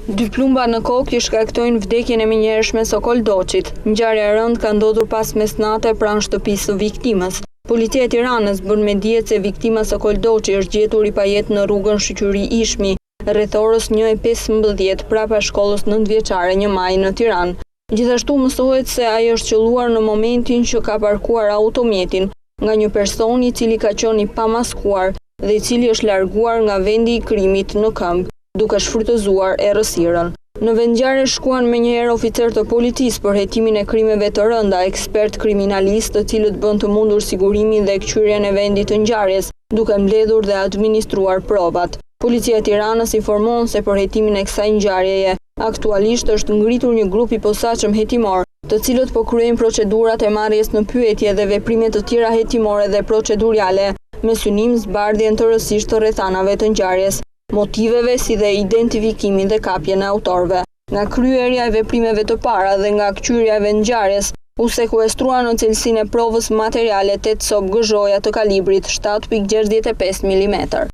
Dy plumba në kokë i shkaktojnë vdekjen e menjëhershme Sokol Doçit. Ngjarja e rëndë ka ndodhur pas mesnatë pranë shtëpisë së viktimës. Policia e Tiranës bën me dijet se viktima Sokol Doçi është gjetur i pajet në rrugën Shoqëri Ishmi, rreth orës 1:15 brapa shkollës 9-vjeçare 1 Maj në Tiranë. Gjithashtu mësohet se ai është qelluar në momentin që ka parkuar automjetin nga një person i cili ka qenë i pamaskuar dhe i cili është larguar nga vendi i krimit në këmbë, duke shfrytëzuar errësirën. Në vendngjarje shkuan menjëherë oficer të policisë për hetimin e krimeve të rënda, ekspert kriminalist, të cilët bën të mundur sigurimin dhe kqyrjen e vendit të ngjarjes, duke mbledhur dhe administruar provat. Policia e Tiranës informon se për hetimin e kësaj ngjarjeje aktualisht është ngritur një grup i posaçëm hetimor, të cilët po kryejnë procedurat e marrjes në pyetje dhe veprime të tjera hetimore dhe procedurale, me synim zbardhjen të rësisht të rrethanave të ngjarjes, motiveve si dhe identifikimin dhe kapjen e autorëve. Nga kryerja e veprimeve të para dhe nga kqyrja e vendngjarjes, u sekuestrua në cilësinë e provës materiale 8 copë gëzhoja të kalibrit 7.65 mm.